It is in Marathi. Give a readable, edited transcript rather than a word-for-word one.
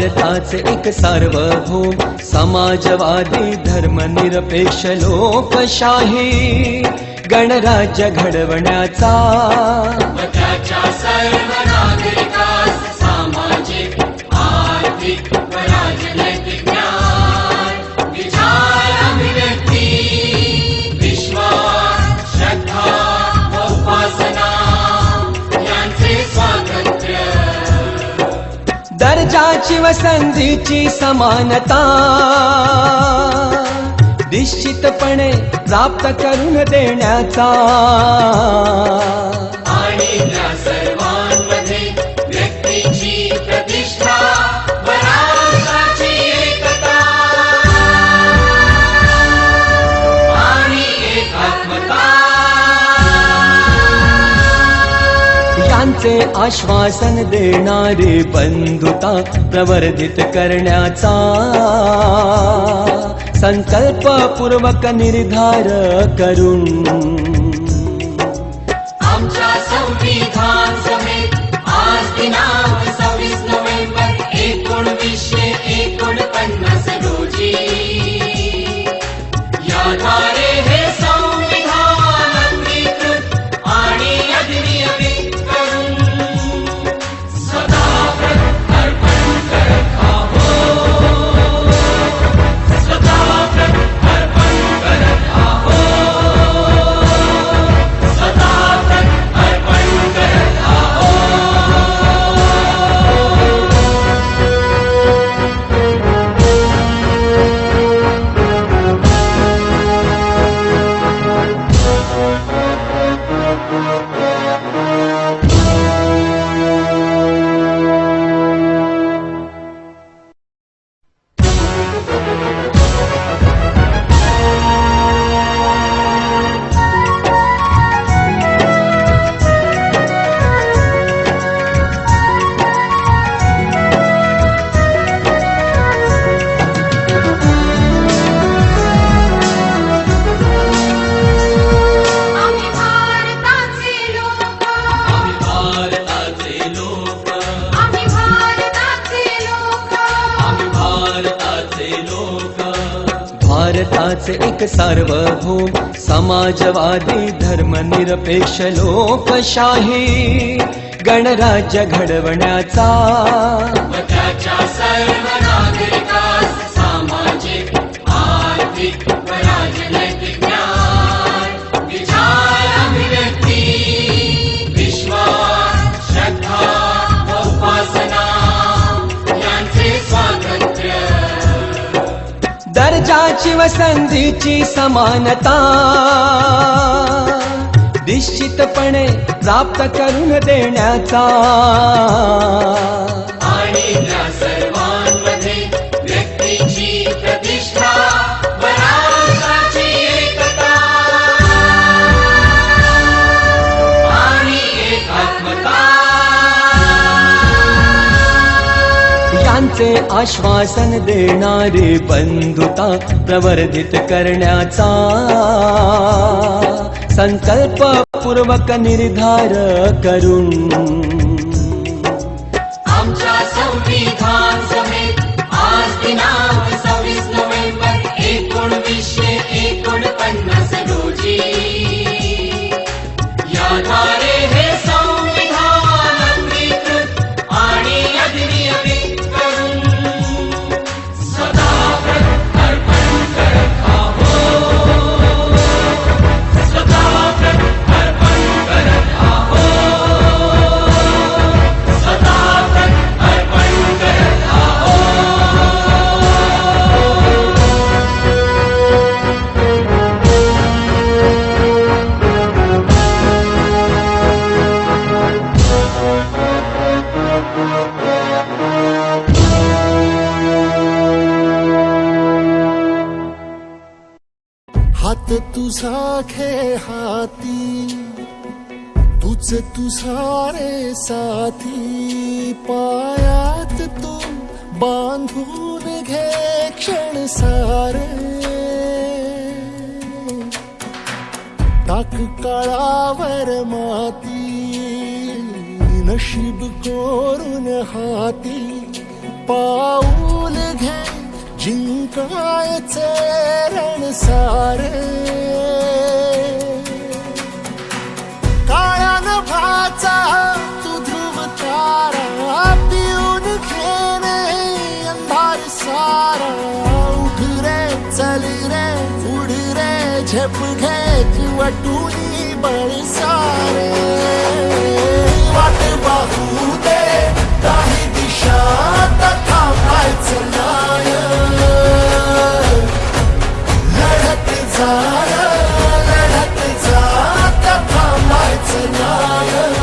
भारताचे एक सार्वभौम समाजवादी धर्मनिरपेक्ष लोकशाही गणराज्य घडवण्याचा त्याच्या सर्व नागरिकास सामाजिक आर्थिक व राजनैतिक न्याय विचार अभिव्यक्ती विश्वास श्रद्धा व उपासना यांचे स्वातंत्र्य दर्जाची व संधीची समानता निश्चितपणे प्राप्त करून देण्याचा आणि त्या सर्वांमध्ये व्यक्तीची प्रतिष्ठा व राष्ट्राची एकता आणि एकात्मता यांचे आश्वासन देणारी बंधुता प्रवर्धित करण्याचा संकल्पपूर्वक निर्धार करून आमच्या संविधान सभेत आज दिनांक 26 नोव्हेंबर 1949 रोजी याद्वारे हे संविधान अंगीकृत आणि अधिनियमित करून सदा अर्पण करत आहोत सदा अर्पण करत आहोत सदा अर्पण करत आहोत भारताचे एक सार्वभौम समाजवादी धर्मनिरपेक्ष लोकशाही गणराज्य घडवण्याचा त्याच्या सर्व नागरिकास सामाजिक आर्थिक व राजनैतिक न्याय विचार अभिव्यक्ती विश्वास श्रद्धा व उपासना यांचे स्वातंत्र्य दर्जाची व संधीची समानता निश्चितपणे प्राप्त करून देण्याचा आणि त्या सर्वांमध्ये व्यक्तीची प्रतिष्ठा व राष्ट्राची एकता आणि एकात्मता यांचे आश्वासन देणारी बंधुता प्रवर्धित करण्याचा संकल्पपूर्वक निर्धार करून आमच्या संविधान सभेत आज दिनांक 26 नोव्हेंबर 1949 रोजी याद्वारे हे संविधान अंगीकृत आणि अधिनियमित करून सदा अर्पण करत आहोत सदा अर्पण करत आहोत सदा अर्पण करत आहोत हात तुझा खे हाती तुझ तुझारे साथी पायात तू बांधून घे क्षण सारे टाक काळावर माती नशीब कोरून हाती पाऊल घे जिंकायचे रण सारे काळ्या नभाचा तू ध्रुव तारा पिऊन घेणे अंधार सारा उठ रे चल रे उड रे झेप घे वटुनी बळ सारे वाट पाहू दे काही दिशा थांबायचं नाय लढत जा थांबायचं नाय